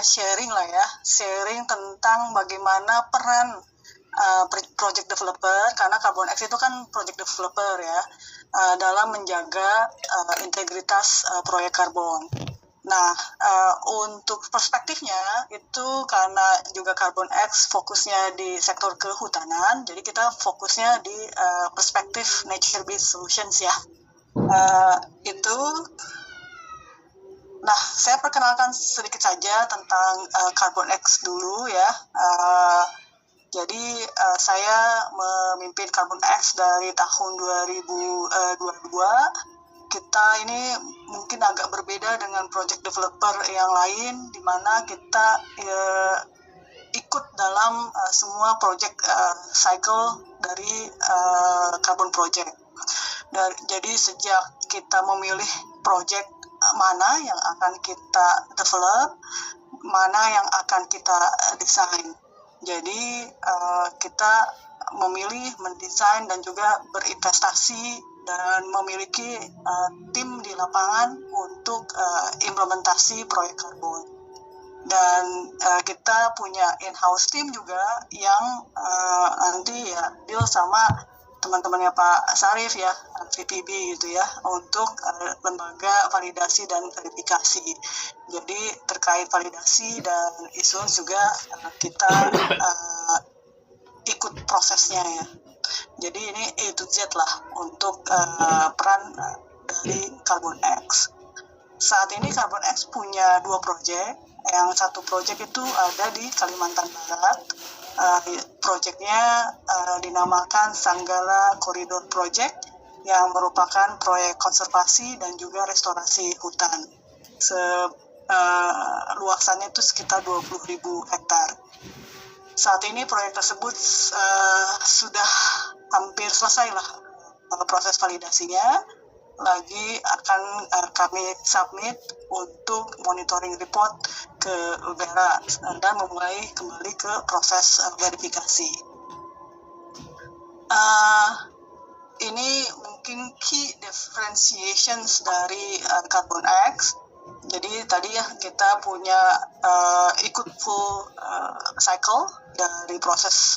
sharing lah ya, sharing tentang bagaimana peran project developer, karena Carbon X itu kan project developer ya, dalam menjaga integritas proyek karbon. Nah, untuk perspektifnya itu karena juga Carbon X fokusnya di sektor kehutanan, jadi kita fokusnya di perspektif nature-based solutions ya. Itu. Nah, saya perkenalkan sedikit saja tentang Carbon X dulu ya. Jadi saya memimpin Carbon X dari tahun 2022. Kita ini mungkin agak berbeda dengan project developer yang lain, di mana kita ikut dalam semua project cycle dari carbon project. Jadi sejak kita memilih project mana yang akan kita develop, mana yang akan kita desain. Jadi kita memilih, mendesain, dan juga berinvestasi dan memiliki tim di lapangan untuk implementasi proyek karbon. Dan kita punya in-house team juga yang nanti ya deal sama teman-temannya Pak Sarif ya, VPB gitu ya, untuk lembaga validasi dan verifikasi. Jadi terkait validasi dan issuance juga kita ikut prosesnya ya. Jadi ini A to Z lah untuk peran dari Carbon X. Saat ini Carbon X punya 2 proyek. Yang satu proyek itu ada di Kalimantan Barat. Proyeknya dinamakan Sanggala Corridor Project, yang merupakan proyek konservasi dan juga restorasi hutan. Luasannya itu sekitar 20.000 hektar. Saat ini proyek tersebut sudah hampir selesai lah proses validasinya. Lagi akan kami submit untuk monitoring report ke Vera dan memulai kembali ke proses verifikasi. Ini mungkin key differentiations dari Carbon X. Jadi tadi ya kita punya ikut full cycle dari proses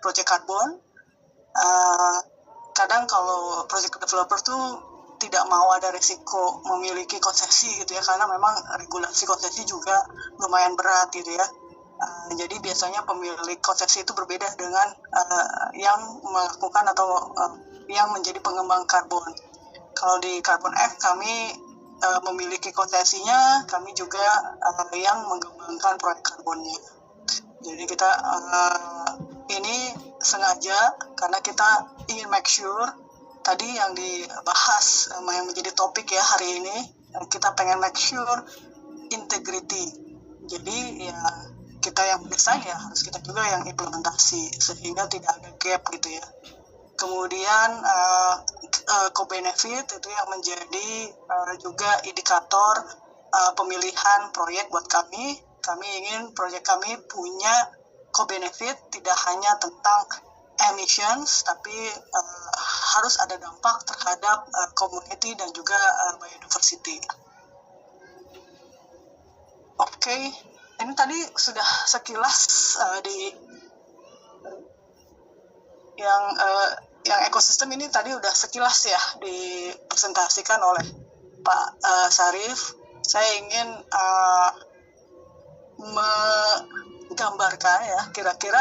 project karbon. Kadang kalau project developer tuh tidak mau ada risiko memiliki konsesi gitu ya, karena memang regulasi konsesi juga lumayan berat gitu ya. Jadi biasanya pemilik konsesi itu berbeda dengan yang melakukan atau yang menjadi pengembang karbon. Kalau di Carbon X kami memiliki konsesinya, kami juga yang mengembangkan proyek karbonnya. Jadi kita ini sengaja karena kita ingin make sure tadi yang dibahas yang menjadi topik ya hari ini, kita pengen make sure integrity. Jadi ya kita yang desain ya harus kita juga yang implementasi sehingga tidak ada gap gitu ya. Kemudian co-benefit itu yang menjadi juga indikator pemilihan proyek buat kami. Kami ingin proyek kami punya co-benefit tidak hanya tentang emissions, tapi harus ada dampak terhadap community dan juga biodiversity. Oke, ini tadi sudah sekilas yang ekosistem ini tadi udah sekilas ya dipresentasikan oleh Pak Sarif. Saya ingin menggambarkan ya kira-kira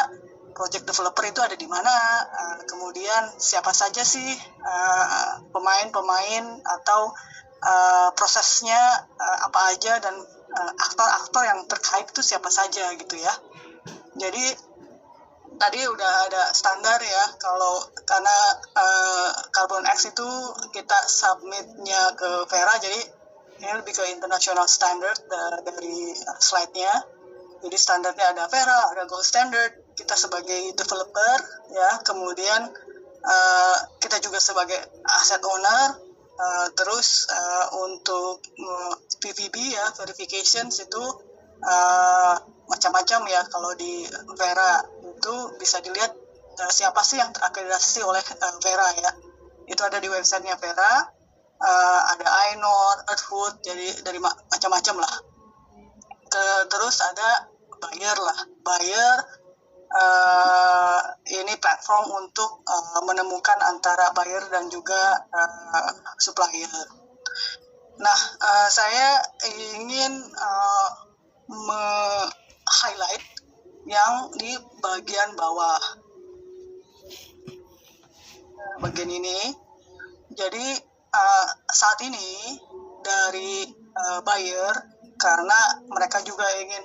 project developer itu ada di mana, kemudian siapa saja sih pemain-pemain atau prosesnya apa aja, dan aktor-aktor yang terkait itu siapa saja gitu ya. Jadi tadi udah ada standar ya, karena Carbon X itu kita submitnya ke Vera, jadi ini lebih ke international standard dari slide-nya. Jadi standarnya ada Vera, ada Gold Standard, kita sebagai developer ya, kemudian kita juga sebagai asset owner, terus untuk PVB ya, verifications itu macam-macam ya. Kalau di Vera itu bisa dilihat siapa sih yang terakreditasi oleh Vera ya, itu ada di websitenya Vera, ada INOR, Earthwood, jadi dari macam-macam lah. terus ada buyer lah. Buyer ini platform untuk menemukan antara buyer dan juga supplier. Nah, saya ingin highlight yang di bagian bawah, bagian ini. Jadi saat ini dari buyer, karena mereka juga ingin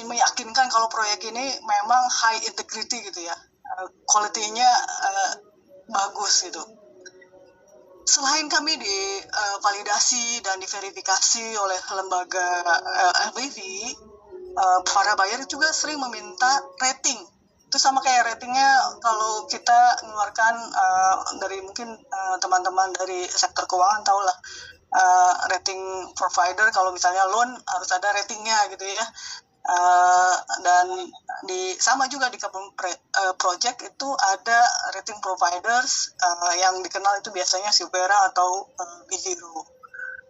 meyakinkan kalau proyek ini memang high integrity gitu ya, quality-nya bagus gitu. Selain kami divalidasi dan diverifikasi oleh lembaga LBV, para buyer juga sering meminta rating. Itu sama kayak ratingnya kalau kita mengeluarkan dari mungkin teman-teman dari sektor keuangan tahu lah, rating provider kalau misalnya loan harus ada ratingnya gitu ya. Dan sama juga di Kebun Project itu ada rating providers yang dikenal itu biasanya Silvera atau Bizero.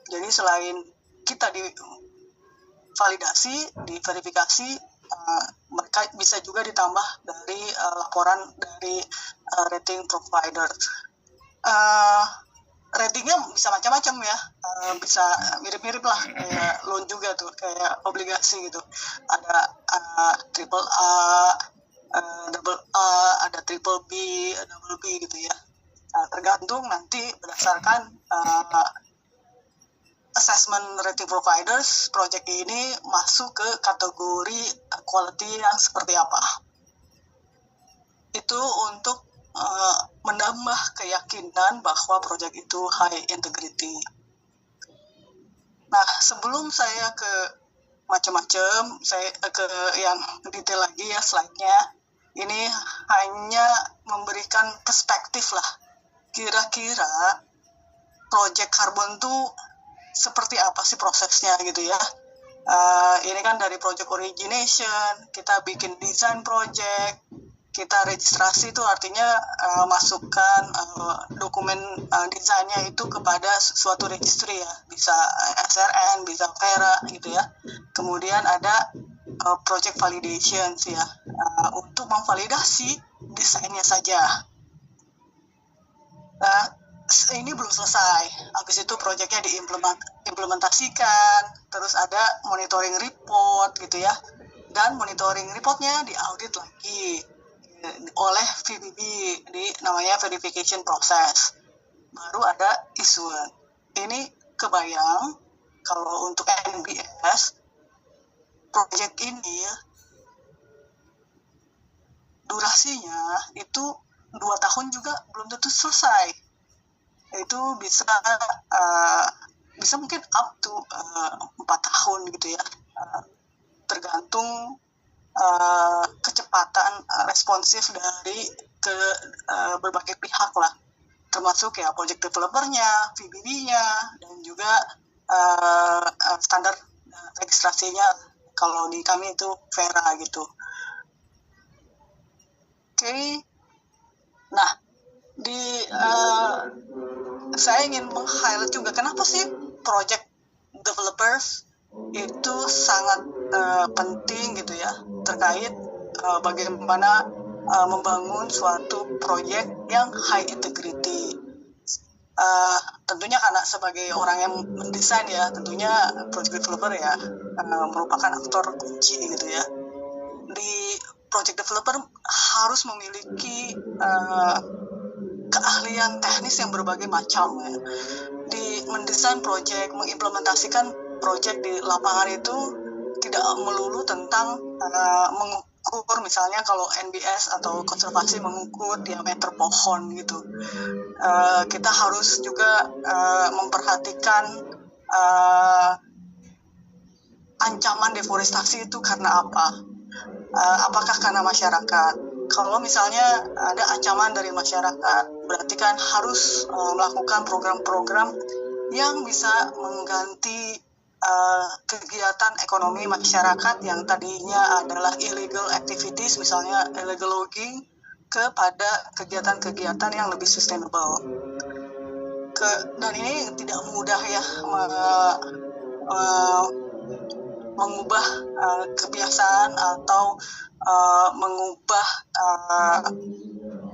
Jadi selain kita divalidasi, diverifikasi, mereka bisa juga ditambah dari laporan dari rating provider. Ratingnya bisa macam-macam ya, bisa mirip-mirip lah kayak loan juga tuh, kayak obligasi gitu. Ada triple A, double A, ada triple B, double B gitu ya. Tergantung nanti berdasarkan assessment rating providers, project ini masuk ke kategori quality yang seperti apa. Itu untuk menambah keyakinan bahwa proyek itu high integrity. Nah, sebelum saya ke macam-macam, saya ke yang detail lagi ya slide-nya. Ini hanya memberikan perspektif lah. Kira-kira proyek karbon itu seperti apa sih prosesnya gitu ya. Ini kan dari project origination, kita bikin design project, kita registrasi itu artinya masukkan dokumen desainnya itu kepada suatu registry ya, bisa SRN, bisa Vera gitu ya. Kemudian ada project validation ya, untuk memvalidasi desainnya saja. Nah, ini belum selesai. Habis itu projectnya diimplementasikan, terus ada monitoring report gitu ya. Dan monitoring reportnya diaudit lagi oleh VBB, namanya verification process. Baru ada issuance. Ini kebayang kalau untuk NBS project ini durasinya itu 2 tahun juga belum tentu selesai. Itu bisa mungkin up to 4 tahun gitu ya, tergantung kecepatan responsif dari berbagai pihak lah, termasuk ya project developernya, VBB-nya, dan juga standar registrasinya kalau di kami itu Vera gitu. Oke. Nah, saya ingin meng-highlight juga kenapa sih project developers itu sangat penting gitu ya, terkait bagaimana membangun suatu proyek yang high integrity. Tentunya karena sebagai orang yang mendesain ya, tentunya project developer ya merupakan aktor kunci gitu ya. Di project developer harus memiliki keahlian teknis yang berbagai macam ya. Di mendesain proyek, mengimplementasikan proyek di lapangan itu tidak melulu tentang mengukur, misalnya kalau NBS atau konservasi mengukur diameter pohon gitu. Kita harus juga memperhatikan ancaman deforestasi itu karena apa? Apakah karena masyarakat? Kalau misalnya ada ancaman dari masyarakat, berarti kan harus melakukan program-program yang bisa mengganti kegiatan ekonomi masyarakat yang tadinya adalah illegal activities, misalnya illegal logging, kepada kegiatan-kegiatan yang lebih sustainable. Dan ini tidak mudah ya mengubah kebiasaan atau mengubah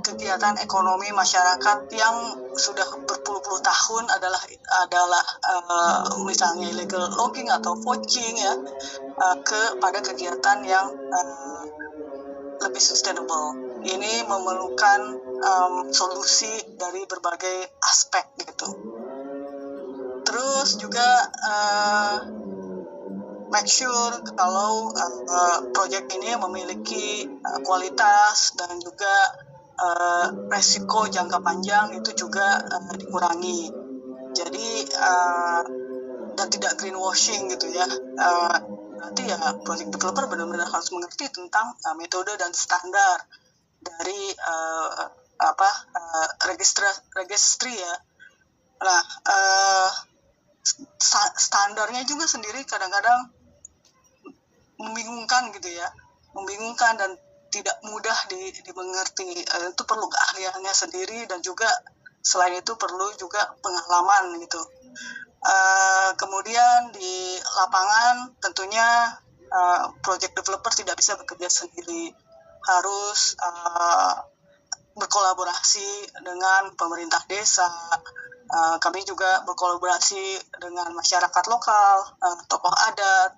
kegiatan ekonomi masyarakat yang sudah berpuluh-puluh tahun adalah misalnya illegal logging atau poaching ya, kepada kegiatan yang lebih sustainable. Ini memerlukan solusi dari berbagai aspek gitu. Terus juga make sure kalau proyek ini memiliki kualitas dan juga resiko jangka panjang itu juga dikurangi. Jadi dan tidak greenwashing gitu ya. Berarti ya project developer benar-benar harus mengerti tentang metode dan standar dari registry ya. Nah, standarnya juga sendiri kadang-kadang membingungkan gitu ya, membingungkan dan tidak mudah dimengerti. Itu perlu keahliannya sendiri dan juga selain itu perlu juga pengalaman gitu. Kemudian di lapangan tentunya project developer tidak bisa bekerja sendiri, harus berkolaborasi dengan pemerintah desa. Kami juga berkolaborasi dengan masyarakat lokal, tokoh adat,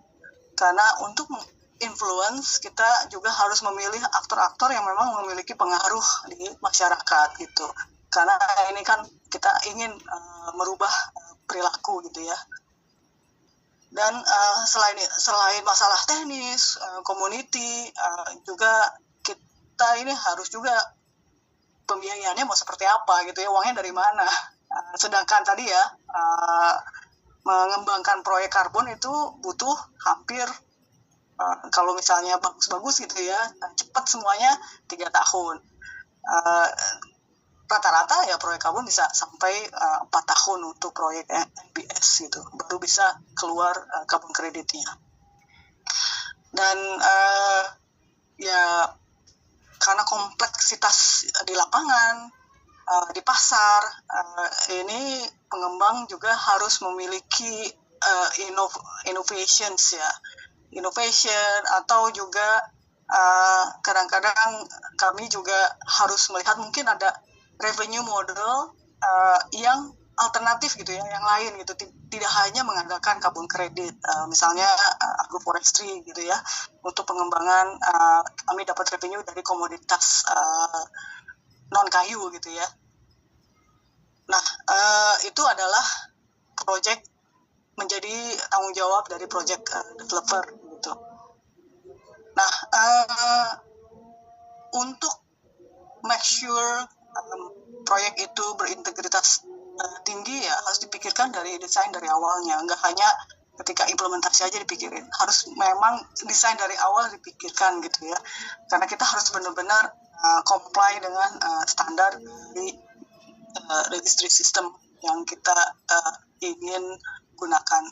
karena untuk influence kita juga harus memilih aktor-aktor yang memang memiliki pengaruh di masyarakat gitu. Karena ini kan kita ingin merubah perilaku gitu ya. Dan selain masalah teknis, community, juga kita ini harus juga pembiayaannya mau seperti apa gitu ya, uangnya dari mana. Sedangkan tadi ya mengembangkan proyek karbon itu butuh hampir kalau misalnya bagus-bagus gitu ya, cepat semuanya 3 tahun. Rata-rata ya proyek karbon bisa sampai 4 tahun untuk proyek NBS gitu, baru bisa keluar karbon kreditnya. Dan ya karena kompleksitas di lapangan, di pasar, ini pengembang juga harus memiliki innovations ya, innovation atau juga kadang-kadang kami juga harus melihat mungkin ada revenue model yang alternatif gitu ya, yang lain gitu, tidak hanya mengandalkan karbon kredit, misalnya agroforestry gitu ya, untuk pengembangan kami dapat revenue dari komoditas non kayu gitu ya. Nah, itu adalah project menjadi tanggung jawab dari project developer gitu. Nah, untuk make sure proyek itu berintegritas tinggi ya harus dipikirkan dari desain dari awalnya, nggak hanya ketika implementasi aja dipikirin, harus memang desain dari awal dipikirkan gitu ya, karena kita harus benar-benar comply dengan standar dari registry system yang kita ingin gunakan.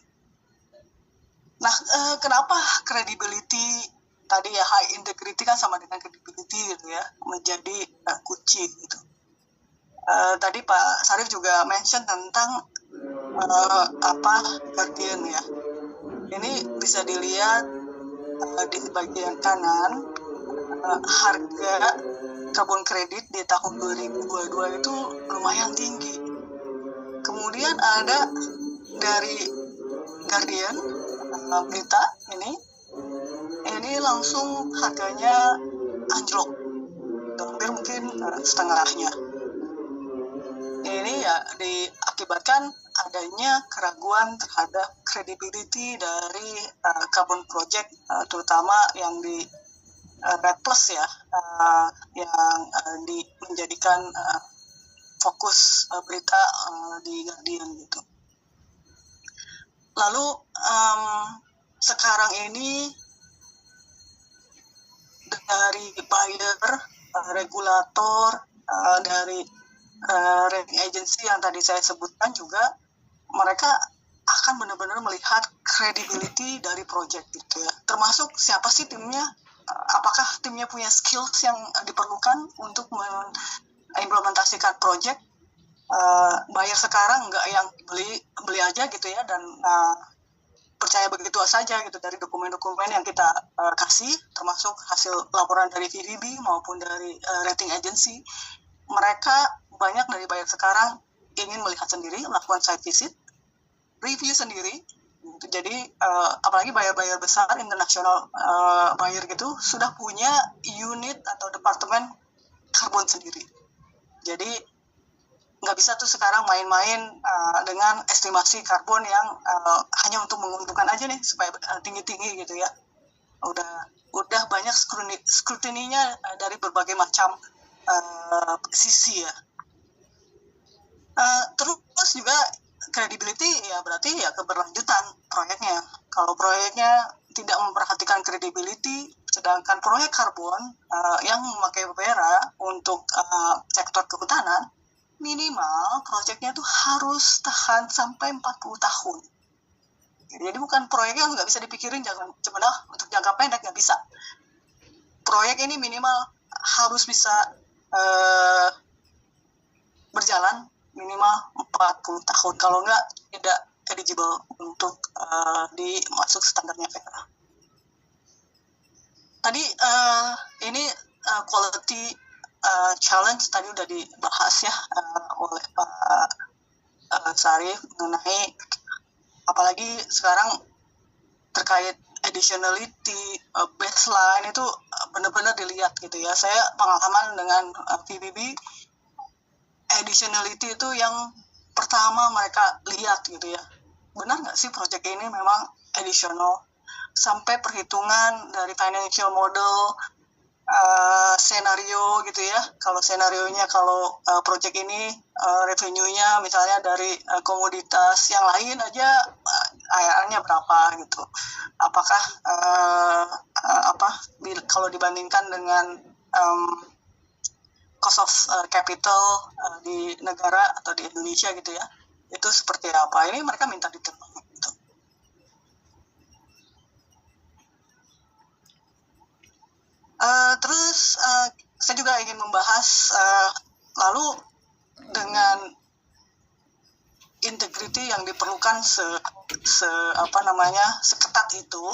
Nah, kenapa credibility tadi ya, high integrity kan sama dengan credibility gitu ya, menjadi kunci gitu. Tadi Pak Sarif juga mention tentang Guardian ya. Ini bisa dilihat di bagian kanan, harga karbon kredit di tahun 2022 itu lumayan tinggi. Kemudian ada dari Guardian berita ini langsung harganya anjlok, hampir mungkin setengahnya. Ini ya diakibatkan adanya keraguan terhadap credibility dari carbon project, terutama yang di Red Plus ya, yang menjadikan fokus berita di Guardian gitu. Lalu sekarang ini dari buyer, regulator, dari rating agency yang tadi saya sebutkan juga, mereka akan benar-benar melihat credibility dari project gitu ya. Termasuk siapa sih timnya, apakah timnya punya skills yang diperlukan untuk mengimplementasikan project. Buyer sekarang nggak yang beli aja gitu ya, dan percaya begitu saja gitu dari dokumen-dokumen yang kita kasih, termasuk hasil laporan dari VVB maupun dari rating agency. Mereka banyak dari buyer sekarang ingin melihat sendiri, melakukan site visit, review sendiri. Jadi apalagi buyer-buyer besar internasional buyer gitu sudah punya unit atau departemen karbon sendiri. Jadi nggak bisa tuh sekarang main-main dengan estimasi karbon yang hanya untuk menguntungkan aja nih supaya tinggi-tinggi gitu ya. Udah banyak scrutiny-nya dari berbagai macam sisi ya. Terus juga credibility ya berarti ya keberlanjutan proyeknya. Kalau proyeknya tidak memperhatikan credibility, sedangkan proyek karbon yang memakai bara untuk sektor kehutanan, minimal proyeknya itu harus tahan sampai 40 tahun. Jadi bukan proyeknya nggak bisa dipikirin cuma untuk jangka pendek, nggak bisa. Proyek ini minimal harus bisa berjalan minimal 40 tahun. Kalau nggak, tidak eligible untuk dimasuk standarnya VERA. Tadi ini quality challenge tadi udah dibahas ya oleh Pak Sarif mengenai apalagi sekarang terkait additionality, baseline itu benar-benar dilihat gitu ya. Saya pengalaman dengan VBB, additionality itu yang pertama mereka lihat gitu ya. Benar nggak sih proyek ini memang additional? Sampai perhitungan dari financial model, senario gitu ya. Kalau senarionya kalau proyek ini revenue-nya misalnya dari komoditas yang lain aja IRR-nya berapa gitu. Apakah kalau dibandingkan dengan cost of capital di negara atau di Indonesia gitu ya, itu seperti apa? Ini mereka minta detail banget gitu. Terus saya juga ingin membahas lalu dengan integrity yang diperlukan seketat itu,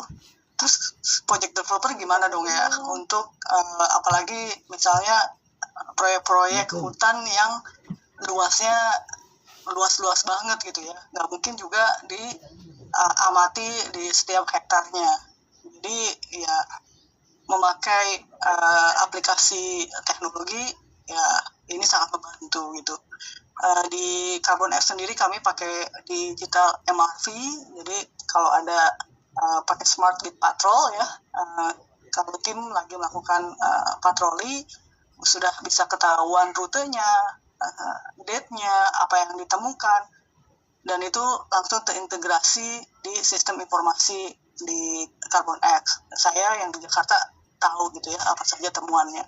terus project developer gimana dong ya untuk apalagi misalnya proyek-proyek hutan yang luasnya luas banget gitu ya, nggak mungkin juga diamati di setiap hektarnya. Jadi ya memakai aplikasi teknologi ya ini sangat membantu gitu. Di Carbon X sendiri kami pakai digital MRV, jadi kalau ada pakai Smart Grid Patrol ya, kalau tim lagi melakukan patroli sudah bisa ketahuan rutenya, date-nya, apa yang ditemukan, dan itu langsung terintegrasi di sistem informasi di Carbon X. Saya yang di Jakarta tahu gitu ya apa saja temuannya.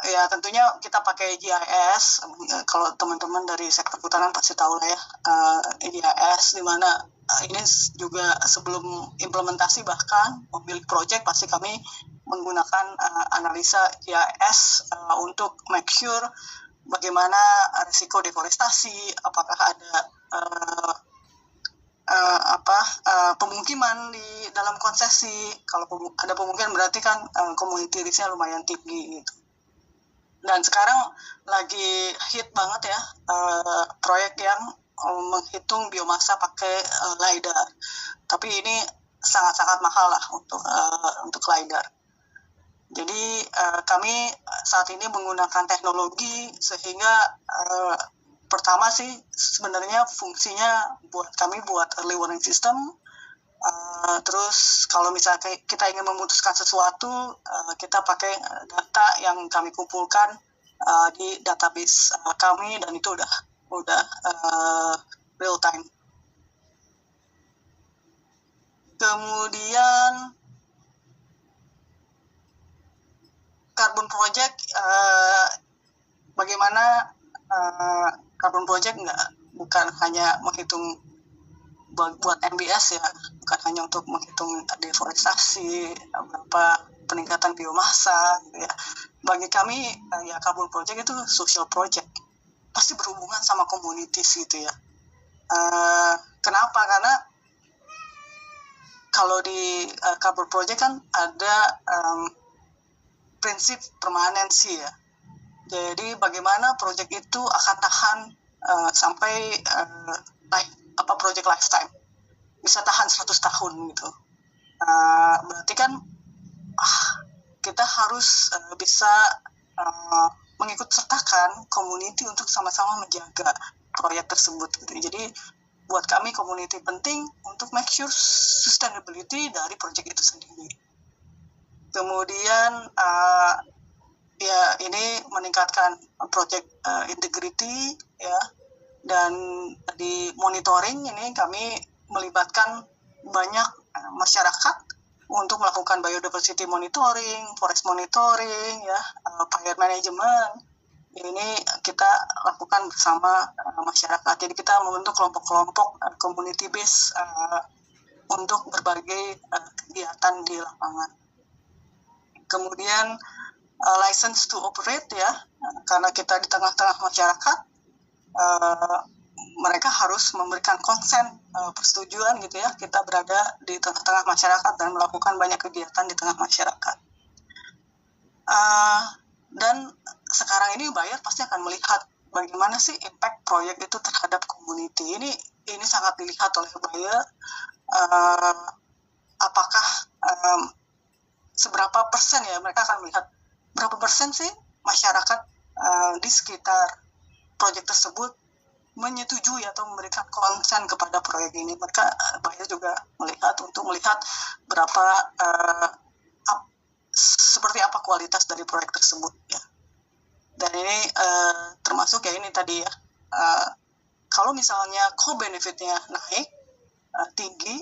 Ya tentunya kita pakai GIS. Kalau teman-teman dari sektor kehutanan pasti tahu lah ya, GIS di mana ini juga sebelum implementasi bahkan memilih project pasti kami menggunakan analisa GIS untuk make sure bagaimana risiko deforestasi, apakah ada pemukiman di dalam konsesi. Kalau ada pemukiman berarti kan community risk-nya lumayan tinggi gitu. Dan sekarang lagi hit banget ya proyek yang menghitung biomasa pakai LiDAR. Tapi ini sangat-sangat mahal lah untuk LiDAR. Jadi kami saat ini menggunakan teknologi sehingga pertama sih sebenarnya fungsinya buat kami buat early warning system. Terus kalau misalnya kita ingin memutuskan sesuatu, kita pakai data yang kami kumpulkan di database kami, dan itu udah real time. Kemudian Carbon Project, bagaimana Carbon Project bukan hanya menghitung buat MBS ya, bukan hanya untuk menghitung deforestasi, berapa peningkatan biomasa gitu ya. Bagi kami ya Carbon Project itu social project, pasti berhubungan sama communities gitu ya. Kenapa? Karena kalau di carbon project kan ada prinsip permanensi ya. Jadi bagaimana proyek itu akan tahan sampai project lifetime, bisa tahan 100 tahun gitu. Berarti kan kita harus bisa mengikut sertakan community untuk sama-sama menjaga proyek tersebut gitu. Jadi buat kami community penting untuk make sure sustainability dari proyek itu sendiri. Kemudian ya ini meningkatkan project integrity ya, dan di monitoring ini kami melibatkan banyak masyarakat untuk melakukan biodiversity monitoring, forest monitoring ya, fire management. Ini kita lakukan bersama masyarakat. Jadi kita membentuk kelompok-kelompok community base untuk berbagai kegiatan di lapangan. Kemudian license to operate ya, karena kita di tengah-tengah masyarakat, mereka harus memberikan konsen, persetujuan gitu ya, kita berada di tengah-tengah masyarakat dan melakukan banyak kegiatan di tengah masyarakat. Dan sekarang ini buyer pasti akan melihat bagaimana sih impact proyek itu terhadap community. Ini sangat dilihat oleh buyer, apakah seberapa persen ya, mereka akan melihat berapa persen sih masyarakat di sekitar proyek tersebut menyetujui atau memberikan konsen kepada proyek ini. Mereka buyer juga melihat berapa seperti apa kualitas dari proyek tersebut ya. Dan ini termasuk ya ini tadi ya, kalau misalnya co-benefitnya naik tinggi,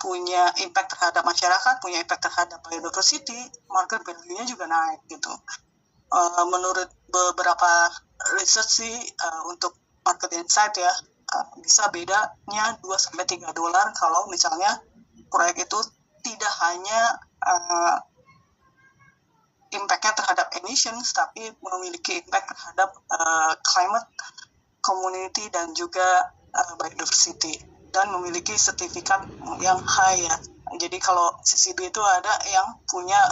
punya impact terhadap masyarakat, punya impact terhadap biodiversity, market value-nya juga naik gitu. Menurut beberapa research sih, untuk market insight ya, bisa bedanya $2-3 kalau misalnya proyek itu tidak hanya impact-nya terhadap emissions, tapi memiliki impact terhadap climate, community, dan juga biodiversity, dan memiliki sertifikat yang high ya. Jadi kalau CCB itu ada yang punya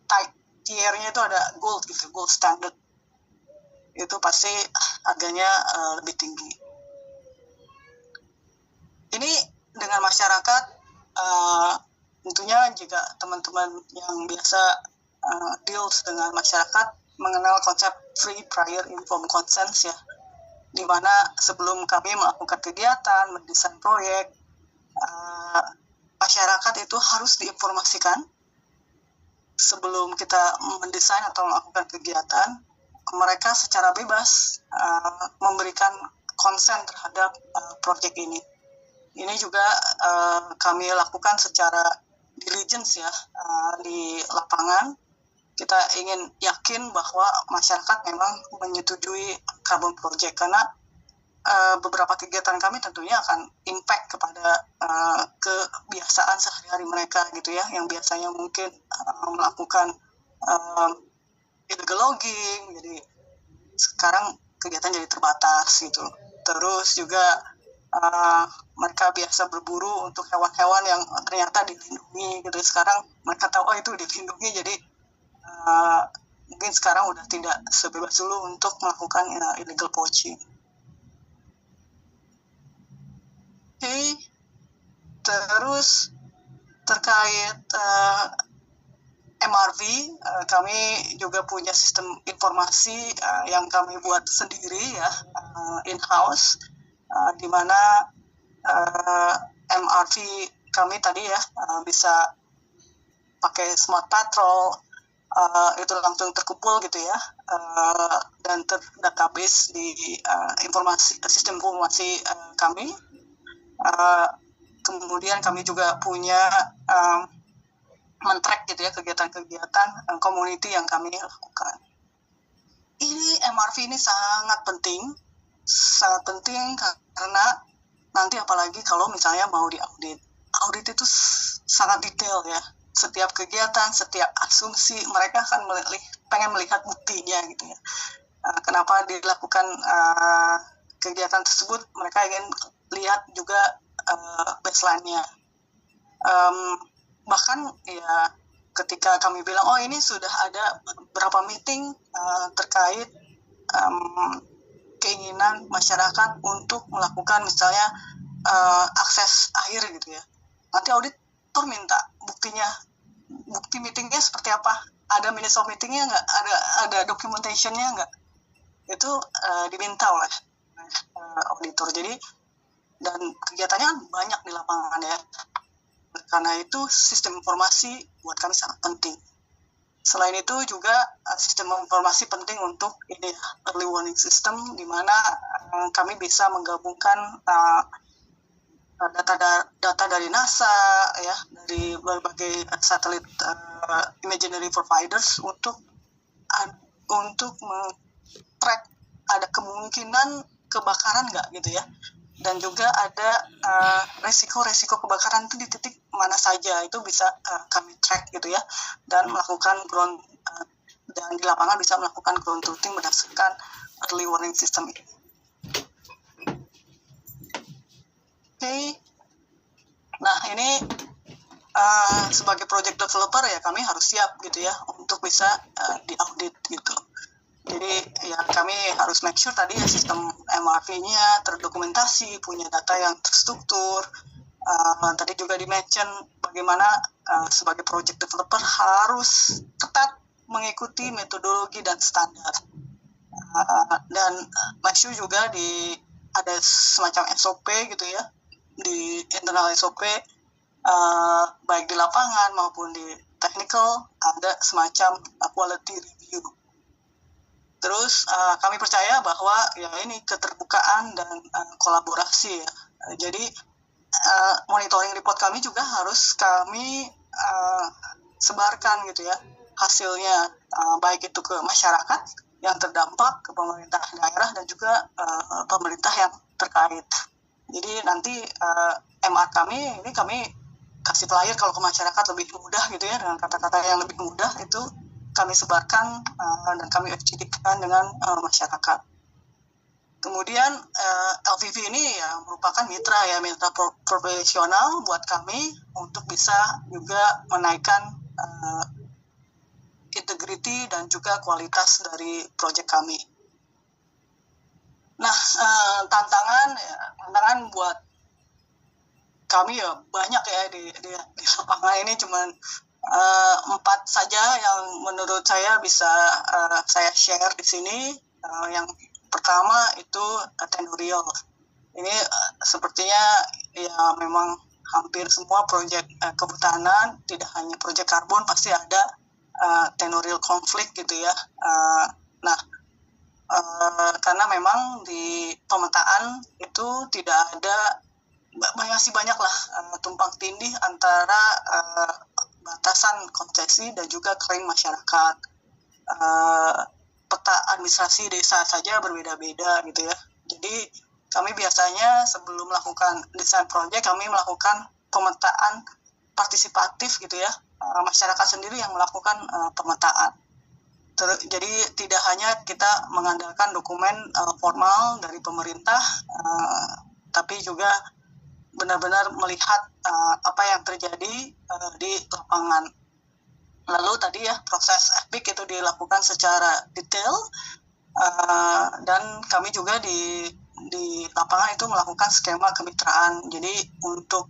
type tier-nya itu ada gold gitu, gold standard. Itu pasti harganya lebih tinggi. Ini dengan masyarakat, tentunya jika teman-teman yang biasa deals dengan masyarakat mengenal konsep free prior informed consent ya, di mana sebelum kami melakukan kegiatan, mendesain proyek, masyarakat itu harus diinformasikan sebelum kita mendesain atau melakukan kegiatan. Mereka secara bebas memberikan konsen terhadap proyek ini. Ini juga kami lakukan secara diligence ya, di lapangan. Kita ingin yakin bahwa masyarakat memang menyetujui carbon project, karena beberapa kegiatan kami tentunya akan impact kepada kebiasaan sehari-hari mereka gitu ya, yang biasanya mungkin melakukan illegal logging, jadi sekarang kegiatan jadi terbatas gitu. Terus juga mereka biasa berburu untuk hewan-hewan yang ternyata dilindungi gitu. Sekarang mereka tahu itu dilindungi, jadi mungkin sekarang udah tidak sebebas dulu untuk melakukan illegal poaching. Oke. Terus terkait MRV, kami juga punya sistem informasi yang kami buat sendiri ya, in-house, di mana MRV kami tadi ya bisa pakai smart patrol, itu langsung terkumpul gitu ya, dan terdatabase di sistem informasi kami. Kemudian kami juga punya men-track gitu ya kegiatan-kegiatan community yang kami lakukan. Ini MRV ini sangat penting karena nanti apalagi kalau misalnya mau diaudit. Audit itu sangat detail ya. Setiap kegiatan, setiap asumsi, mereka akan pengen melihat buktinya gitu ya. Kenapa dilakukan kegiatan tersebut mereka ingin lihat juga baseline-nya. Bahkan ya ketika kami bilang ini sudah ada berapa meeting terkait keinginan masyarakat untuk melakukan misalnya akses air gitu ya. Nanti auditor minta bukti meetingnya seperti apa, ada minutes of meetingnya nggak, ada documentation-nya nggak, itu diminta oleh auditor. Jadi dan kegiatannya kan banyak di lapangan ya, karena itu sistem informasi buat kami sangat penting. Selain itu juga sistem informasi penting untuk ini early warning system, di mana kami bisa menggabungkan data dari NASA ya, dari berbagai satelit imaginary providers untuk track ada kemungkinan kebakaran nggak gitu ya, dan juga ada resiko kebakaran itu di titik mana saja, itu bisa kami track gitu ya, dan melakukan dan di lapangan bisa melakukan ground truthing berdasarkan early warning system ini. Oke. Nah ini sebagai project developer ya kami harus siap gitu ya untuk bisa diaudit gitu. Jadi ya kami harus make sure tadi ya sistem MRV-nya terdokumentasi, punya data yang terstruktur. Tadi juga di-mention bagaimana sebagai project developer harus ketat mengikuti metodologi dan standar. Dan make sure juga ada semacam SOP gitu ya, di internal SOP baik di lapangan maupun di technical ada semacam quality review. Terus kami percaya bahwa ya ini keterbukaan dan kolaborasi ya. Jadi monitoring report kami juga harus kami sebarkan gitu ya hasilnya, baik itu ke masyarakat yang terdampak, ke pemerintah daerah dan juga pemerintah yang terkait. Jadi nanti MR kami ini kami kasih flyer kalau ke masyarakat lebih mudah gitu ya, dengan kata-kata yang lebih mudah itu kami sebarkan dan kami FGD-kan dengan masyarakat. Kemudian LVV ini ya merupakan mitra profesional buat kami untuk bisa juga menaikkan integrity dan juga kualitas dari proyek kami. Nah, tantangan buat kami ya banyak ya di lapangan ini, cuman 4 saja yang menurut saya bisa saya share di sini. Yang pertama itu tenurial. Ini sepertinya ya memang hampir semua proyek kehutanan, tidak hanya proyek karbon, pasti ada tenurial konflik gitu ya. Karena memang di pemetaan itu tidak ada, masih banyak lah tumpang tindih antara batasan konsesi dan juga klaim masyarakat. Peta administrasi desa saja berbeda-beda gitu ya. Jadi kami biasanya sebelum melakukan desain proyek, kami melakukan pemetaan partisipatif gitu ya. Masyarakat sendiri yang melakukan pemetaan. Jadi tidak hanya kita mengandalkan dokumen formal dari pemerintah, tapi juga benar-benar melihat apa yang terjadi di lapangan. Lalu tadi ya proses EPIC itu dilakukan secara detail, dan kami juga di lapangan itu melakukan skema kemitraan. Jadi untuk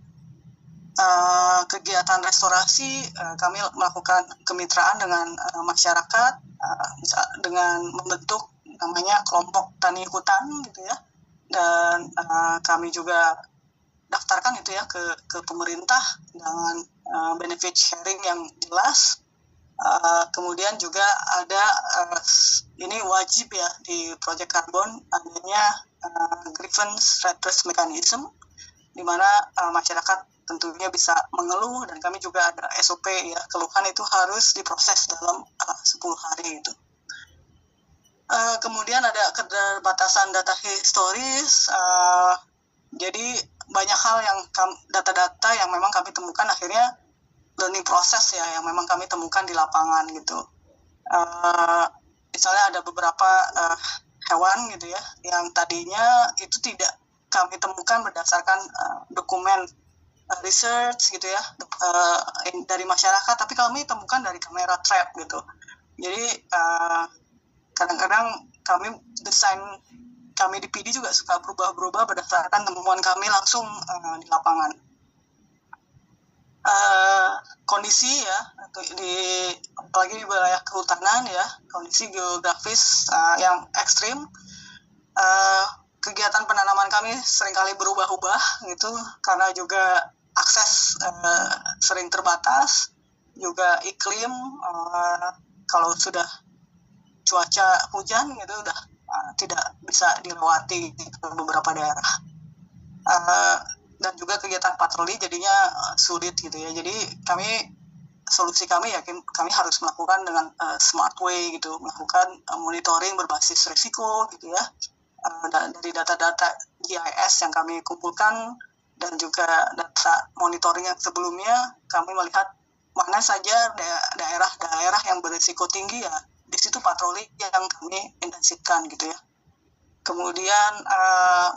kegiatan restorasi kami melakukan kemitraan dengan masyarakat, dengan membentuk namanya kelompok tani hutan gitu ya, dan kami juga daftarkan itu ya ke pemerintah dengan benefit sharing yang jelas. Kemudian juga ada ini wajib ya di Project Carbon adanya grievance redress mechanism, di mana masyarakat tentunya bisa mengeluh, dan kami juga ada SOP ya, keluhan itu harus diproses dalam 10 hari itu. Kemudian ada keterbatasan data historis, jadi banyak hal yang data-data yang memang kami temukan akhirnya learning proses ya, yang memang kami temukan di lapangan gitu. Misalnya ada beberapa hewan gitu ya, yang tadinya itu tidak kami temukan berdasarkan dokumen research gitu ya dari masyarakat, tapi kami temukan dari kamera trap gitu. Jadi kadang-kadang kami di PD juga suka berubah-berubah berdasarkan temuan kami langsung di lapangan. Kondisi ya, apalagi di wilayah kehutanan ya, kondisi geografis yang ekstrim, kegiatan penanaman kami seringkali berubah-ubah gitu, karena juga akses sering terbatas, juga iklim kalau sudah cuaca hujan gitu udah tidak bisa dilewati di beberapa daerah, dan juga kegiatan patroli jadinya sulit gitu ya. Jadi solusi kami kami harus melakukan dengan smart way gitu, melakukan monitoring berbasis risiko gitu ya, dari data-data GIS yang kami kumpulkan dan juga data monitoring yang sebelumnya, kami melihat mana saja daerah-daerah yang berisiko tinggi ya, di situ patroli yang kami intensifkan gitu ya. Kemudian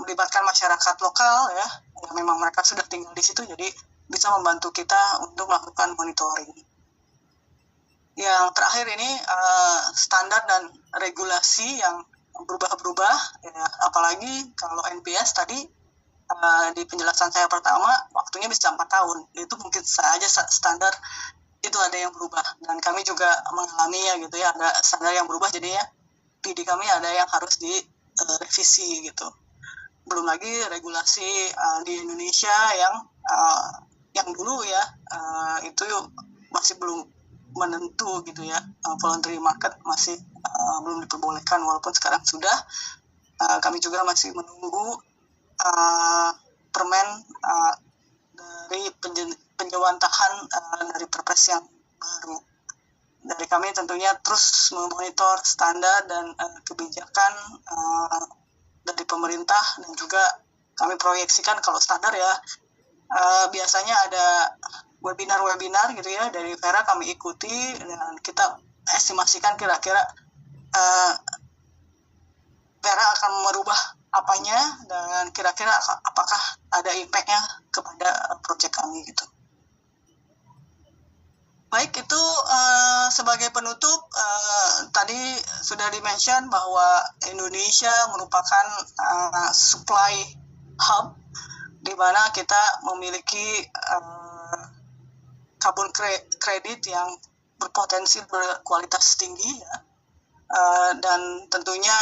melibatkan masyarakat lokal ya, memang mereka sudah tinggal di situ, jadi bisa membantu kita untuk melakukan monitoring. Yang terakhir ini standar dan regulasi yang berubah-berubah ya, apalagi kalau NPS tadi di penjelasan saya pertama waktunya bisa 4 tahun, itu mungkin saja standar itu ada yang berubah, dan kami juga mengalami ya gitu ya, ada standar yang berubah, jadinya PD kami ada yang harus direvisi gitu. Belum lagi regulasi di Indonesia yang dulu ya itu masih belum menentu gitu ya, voluntary market masih belum diperbolehkan, walaupun sekarang sudah. Kami juga masih menunggu permen dari penjawantahan dari perpres yang baru. Dari kami tentunya terus memonitor standar dan kebijakan dari pemerintah, dan juga kami proyeksikan kalau standar ya biasanya ada webinar gitu ya dari Vera, kami ikuti dan kita estimasikan kira-kira Vera akan merubah apanya dan kira-kira apakah ada impact-nya kepada proyek kami gitu. Baik, itu sebagai penutup, tadi sudah di-mention bahwa Indonesia merupakan supply hub di mana kita memiliki carbon credit yang berpotensi berkualitas tinggi ya, dan tentunya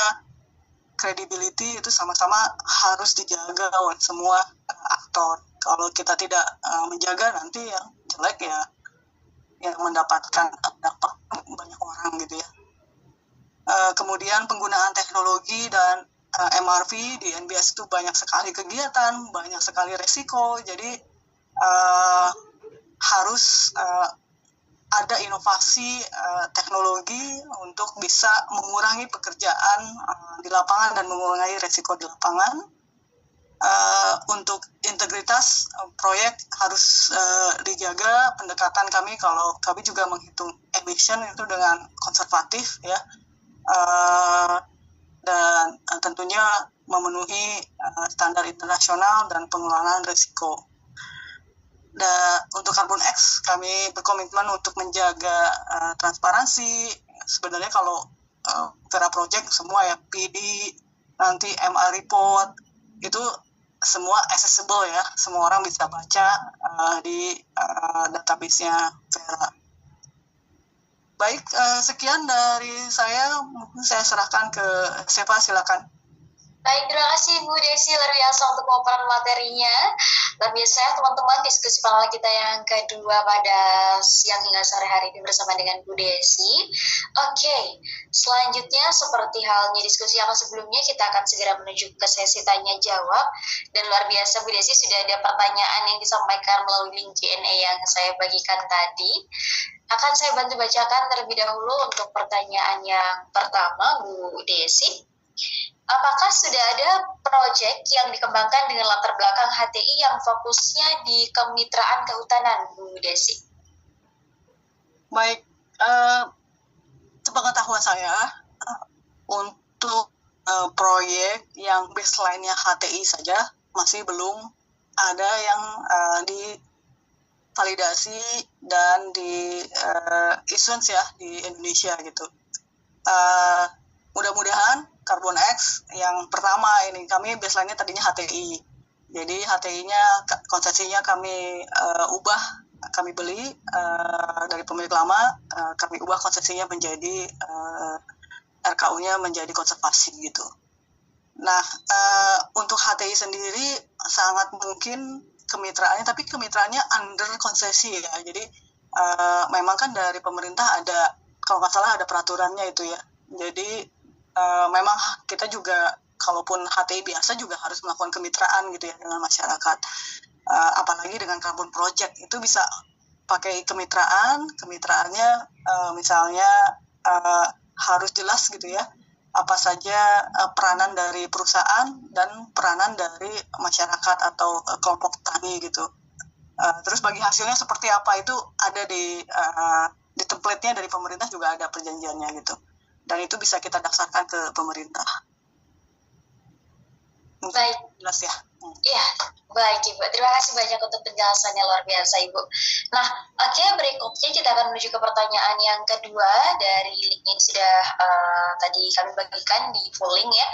credibility itu sama-sama harus dijaga oleh semua aktor. Kalau kita tidak menjaga, nanti yang jelek ya yang mendapatkan dampak banyak orang gitu ya. Kemudian penggunaan teknologi dan MRV di NBS itu banyak sekali kegiatan, banyak sekali resiko, jadi harus ada inovasi teknologi untuk bisa mengurangi pekerjaan di lapangan dan mengurangi resiko di lapangan. Untuk integritas proyek harus dijaga. Pendekatan kami, kalau kami juga menghitung emission itu dengan konservatif ya, dan tentunya memenuhi standar internasional dan pengelolaan risiko. Dan untuk Carbon X kami berkomitmen untuk menjaga transparansi. Sebenarnya kalau Vera Project semua ya, PD, nanti MA report itu semua accessible ya, semua orang bisa baca di database-nya Vera. Baik, sekian dari saya, mungkin saya serahkan ke Seva, silakan. Baik, terima kasih Bu Desi luar biasa untuk pemaparan materinya. Luar biasa ya teman-teman, diskusi panel kita yang kedua pada siang hingga sore hari ini bersama dengan Bu Desi. Oke, selanjutnya seperti halnya diskusi yang sebelumnya, kita akan segera menuju ke sesi tanya jawab. Dan luar biasa Bu Desi sudah ada pertanyaan yang disampaikan melalui link Q&A yang saya bagikan tadi. Akan saya bantu bacakan terlebih dahulu untuk pertanyaan yang pertama Bu Desi. Apakah sudah ada proyek yang dikembangkan dengan latar belakang HTI yang fokusnya di kemitraan kehutanan, Bu Desi? Baik, sepengetahuan saya, untuk proyek yang baseline-nya HTI saja masih belum ada yang divalidasi dan di issuance ya di Indonesia gitu. Mudah-mudahan Carbon X yang pertama ini kami baseline-nya tadinya HTI. Jadi HTI-nya konsesinya kami ubah, kami beli dari pemilik lama, kami ubah konsesinya menjadi RKU-nya menjadi konservasi gitu. Nah, untuk HTI sendiri sangat mungkin kemitraannya, tapi kemitraannya under konsesi ya. Jadi memang kan dari pemerintah ada, kalau nggak salah ada peraturannya itu ya. Jadi memang kita juga, kalaupun HTI biasa juga harus melakukan kemitraan gitu ya dengan masyarakat. Apalagi dengan Carbon Project itu bisa pakai kemitraannya misalnya harus jelas gitu ya, apa saja peranan dari perusahaan dan peranan dari masyarakat atau kelompok tani gitu. Terus bagi hasilnya seperti apa itu ada di template-nya dari pemerintah juga ada perjanjiannya gitu. Dan itu bisa kita dasarkan ke pemerintah. Baik. Jelas ya? Iya, baik Ibu. Terima kasih banyak untuk penjelasannya, luar biasa Ibu. Nah, oke, berikutnya kita akan menuju ke pertanyaan yang kedua dari link yang sudah tadi kami bagikan di full link ya.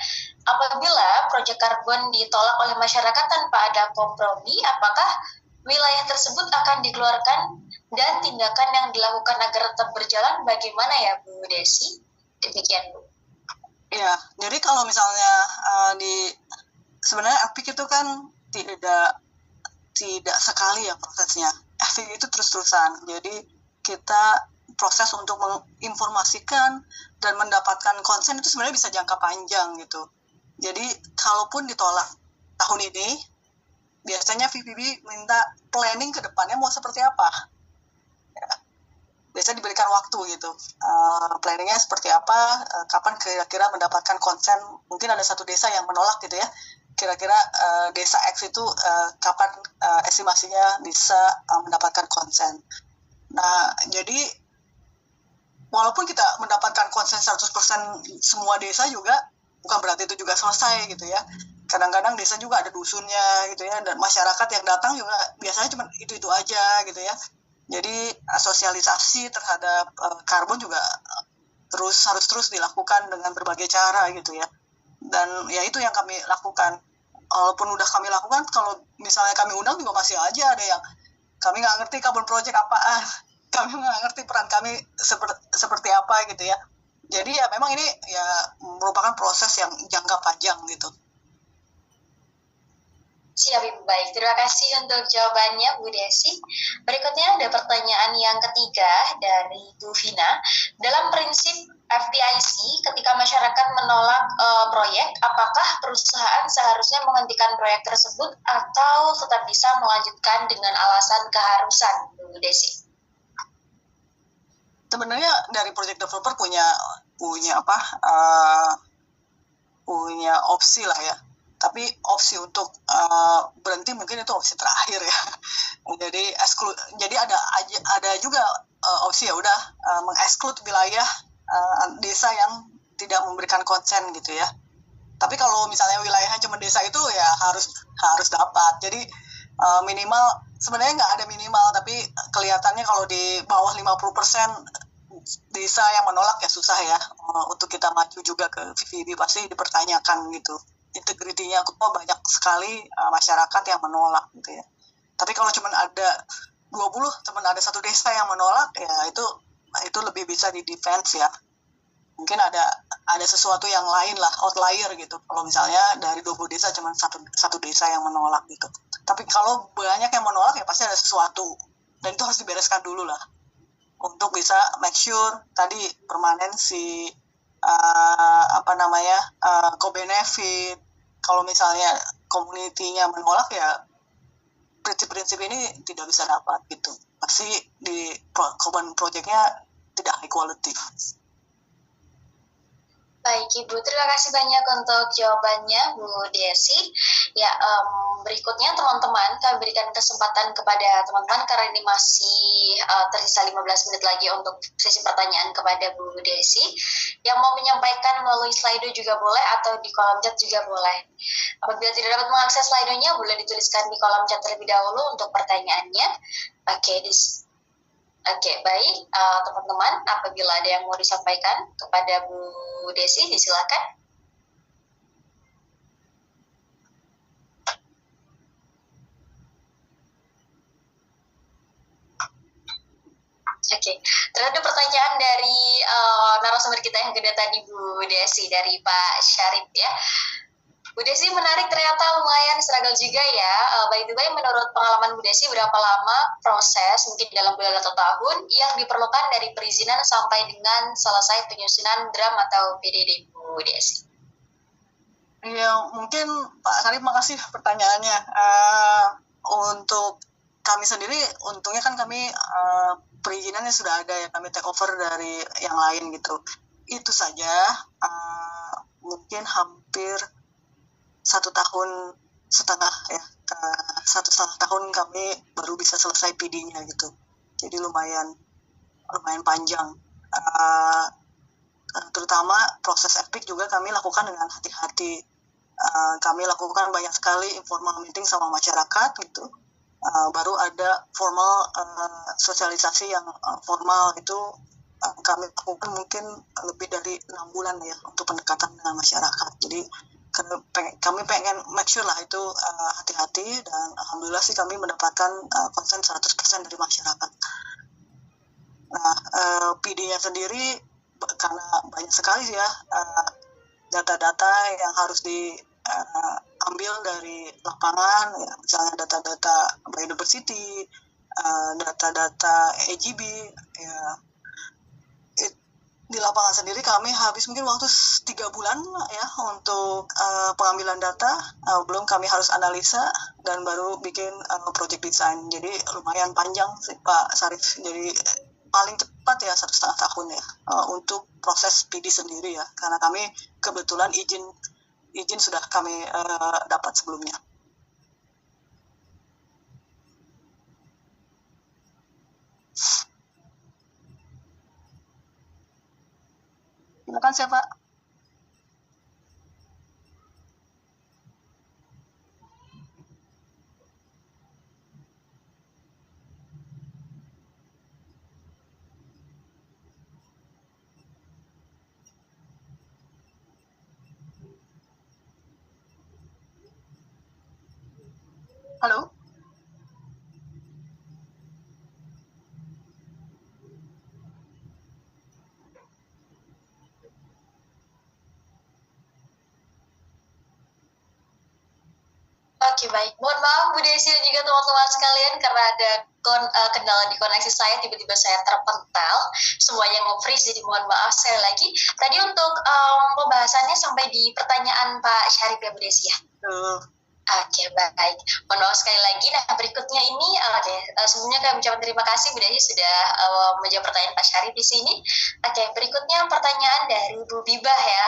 Apabila proyek karbon ditolak oleh masyarakat tanpa ada kompromi, apakah wilayah tersebut akan dikeluarkan dan tindakan yang dilakukan agar tetap berjalan bagaimana ya Bu Desi? Demikian Bu. Ya, jadi kalau misalnya sebenarnya APIK itu kan tidak sekali ya prosesnya. APIK itu terus-terusan. Jadi kita proses untuk menginformasikan dan mendapatkan konsen itu sebenarnya bisa jangka panjang gitu. Jadi kalaupun ditolak tahun ini, biasanya VPB minta planning ke depannya mau seperti apa. Ya. Biasanya diberikan waktu gitu. Planningnya seperti apa, kapan kira-kira mendapatkan konsen. Mungkin ada satu desa yang menolak gitu ya. Kira-kira desa X itu kapan estimasinya bisa mendapatkan konsen. Nah, jadi walaupun kita mendapatkan konsen 100% semua desa juga, bukan berarti itu juga selesai gitu ya. Kadang-kadang desa juga ada dusunnya gitu ya, dan masyarakat yang datang juga biasanya cuma itu-itu aja gitu ya. Jadi sosialisasi terhadap karbon juga harus terus dilakukan dengan berbagai cara gitu ya. Dan ya itu yang kami lakukan. Walaupun udah kami lakukan, kalau misalnya kami undang juga masih aja ada yang kami nggak ngerti Carbon Project apaan, kami nggak ngerti peran kami seperti apa gitu ya. Jadi ya memang ini ya merupakan proses yang jangka panjang gitu. Siap Ibu, baik. Terima kasih untuk jawabannya Bu Desi. Berikutnya ada pertanyaan yang ketiga dari Bu Vina. Dalam prinsip FDIC, ketika masyarakat menolak proyek, apakah perusahaan seharusnya menghentikan proyek tersebut atau tetap bisa melanjutkan dengan alasan keharusan, Bu Desi? Sebenarnya dari project developer punya opsi lah ya. Tapi opsi untuk berhenti mungkin itu opsi terakhir ya. Jadi ada juga opsi ya udah mengeksklud wilayah desa yang tidak memberikan konsen gitu ya. Tapi kalau misalnya wilayahnya cuma desa itu ya harus dapat. Jadi minimal sebenarnya nggak ada minimal, tapi kelihatannya kalau di bawah 50% desa yang menolak ya susah ya untuk kita maju juga ke VVB, pasti dipertanyakan gitu. Integritinya kok banyak sekali masyarakat yang menolak gitu ya. Tapi kalau cuma ada 20, cuma ada satu desa yang menolak ya itu lebih bisa di defense ya. Mungkin ada sesuatu yang lain lah, outlier gitu. Kalau misalnya dari 20 desa cuma satu desa yang menolak gitu. Tapi kalau banyak yang menolak ya pasti ada sesuatu, dan itu harus dibereskan dulu lah untuk bisa make sure tadi permanensi co-benefit. Kalau misalnya community-nya menolak ya prinsip-prinsip ini tidak bisa dapat gitu. Pasti di carbon project-nya tidak high quality. Baik Ibu, terima kasih banyak untuk jawabannya Bu Desi. Ya, berikutnya teman-teman, kami berikan kesempatan kepada teman-teman karena ini masih tersisa 15 menit lagi untuk sesi pertanyaan kepada Bu Desi. Yang mau menyampaikan melalui Slido juga boleh atau di kolom chat juga boleh. Apabila tidak dapat mengakses Slido-nya, boleh dituliskan di kolom chat terlebih dahulu untuk pertanyaannya. Oke, baik teman-teman, apabila ada yang mau disampaikan kepada Bu Desi, disilakan. Oke, terhadap pertanyaan dari narasumber kita yang kedua tadi Bu Desi, dari Pak Syarif ya. Bu Desi menarik, ternyata lumayan struggle juga ya. By the way, menurut pengalaman Bu Desi, berapa lama proses, mungkin dalam bulan atau tahun, yang diperlukan dari perizinan sampai dengan selesai penyusunan DRAM atau PDD Bu Desi? Ya, mungkin Pak Syarif, makasih pertanyaannya. Untuk kami sendiri, untungnya kan kami perizinannya sudah ada ya, kami take over dari yang lain gitu. Itu saja, mungkin hampir 1,5 tahun ya, 1,5 tahun kami baru bisa selesai PD-nya gitu. Jadi lumayan panjang. Terutama proses epic juga kami lakukan dengan hati-hati. Kami lakukan banyak sekali informal meeting sama masyarakat gitu. Baru ada formal sosialisasi yang formal itu kami lakukan mungkin lebih dari 6 bulan ya untuk pendekatan dengan masyarakat. Jadi kami pengen make sure lah itu hati-hati, dan alhamdulillah sih kami mendapatkan konsen 100% dari masyarakat. Nah, PD-nya sendiri karena banyak sekali ya data-data yang harus diambil dari lapangan, ya, misalnya data-data biodiversity, data-data AGB, ya. Di lapangan sendiri kami habis mungkin waktu 3 bulan ya untuk pengambilan data, belum kami harus analisa dan baru bikin project design. Jadi lumayan panjang sih Pak Syarif. Jadi paling cepat ya 1,5 tahun ya untuk proses PD sendiri ya, karena kami kebetulan izin sudah kami dapat sebelumnya. Silakan siapa? Halo? Oke, baik. Mohon maaf Bu Desi dan juga teman-teman sekalian karena ada kendala di koneksi saya, tiba-tiba saya terpental, semuanya nge-freeze, jadi mohon maaf sekali lagi. Tadi untuk pembahasannya sampai di pertanyaan Pak Syarif ya Bu Desi ya? Oke, baik. Mohon maaf sekali lagi. Nah, berikutnya ini, sebelumnya kami ucapkan terima kasih Bu Desi sudah menjawab pertanyaan Pak Syarif di sini. Oke, berikutnya pertanyaan dari Bu Bibah ya,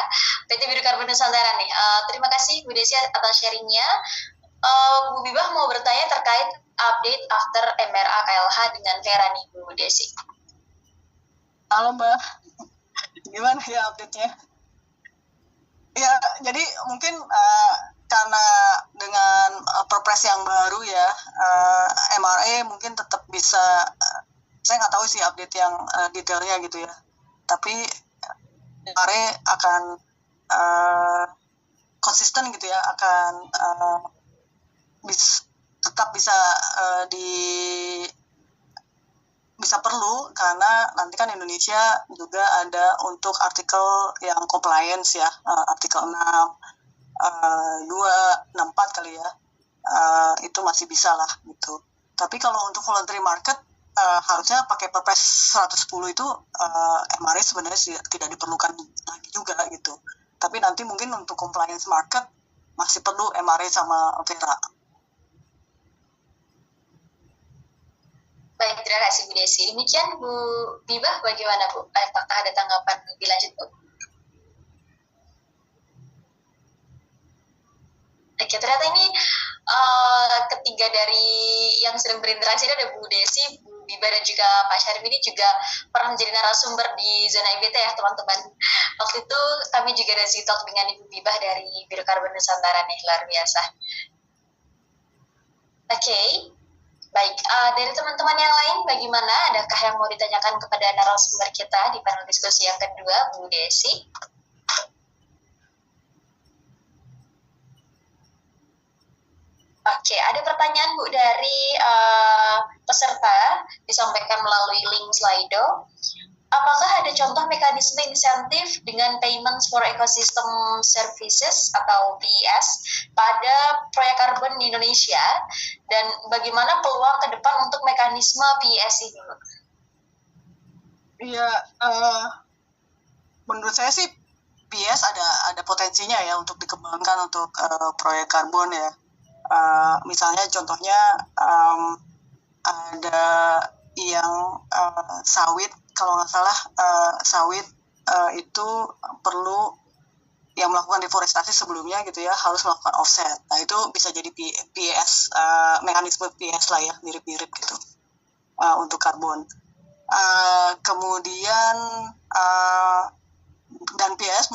PT Biru Karbon Nusantara nih. Terima kasih Bu Desi atas sharingnya. Bu Bibah mau bertanya terkait update after MRA KLH dengan Vera nih Bu Desi. Halo Mbak, gimana ya update-nya? Ya, jadi mungkin karena dengan perpres yang baru ya, MRA mungkin tetap bisa, saya nggak tahu sih update yang detailnya gitu ya, tapi MRA akan konsisten gitu ya, akan tetap bisa bisa perlu, karena nanti kan Indonesia juga ada untuk artikel yang compliance ya, artikel 6, 2, 64 kali ya, itu masih bisa lah gitu. Tapi kalau untuk voluntary market, harusnya pakai Perpres 110 itu MRA sebenarnya tidak diperlukan lagi juga gitu. Tapi nanti mungkin untuk compliance market masih perlu MRA sama Vera. Baik, terima kasih Bu Desi. Demikian Bu Bibah, bagaimana Bu? Apakah ada tanggapan lebih lanjut Bu? Oke, ternyata ini ketiga dari yang sering berinteraksi ada Bu Desi, Bu Biba, dan juga Pak Syarif ini juga pernah menjadi narasumber di Zona IBT ya teman-teman. Waktu itu kami juga ada Talk dengan Ibu Bibah dari Biro Karbon Nusantara nih, luar biasa. Oke, baik. Dari teman-teman yang lain bagaimana? Adakah yang mau ditanyakan kepada narasumber kita di panel diskusi yang kedua, Bu Desi? Oke, ada pertanyaan Bu dari peserta, disampaikan melalui link Slido. Apakah ada contoh mekanisme insentif dengan Payments for Ecosystem Services atau PES pada proyek karbon di Indonesia, dan bagaimana peluang ke depan untuk mekanisme PES ini? Iya, menurut saya sih PES ada potensinya ya untuk dikembangkan untuk proyek karbon ya. Misalnya contohnya ada yang sawit, kalau nggak salah sawit itu perlu yang melakukan deforestasi sebelumnya gitu ya, harus melakukan offset. Nah itu bisa jadi PES, mekanisme PES lah ya, mirip-mirip gitu untuk karbon. Kemudian dan PES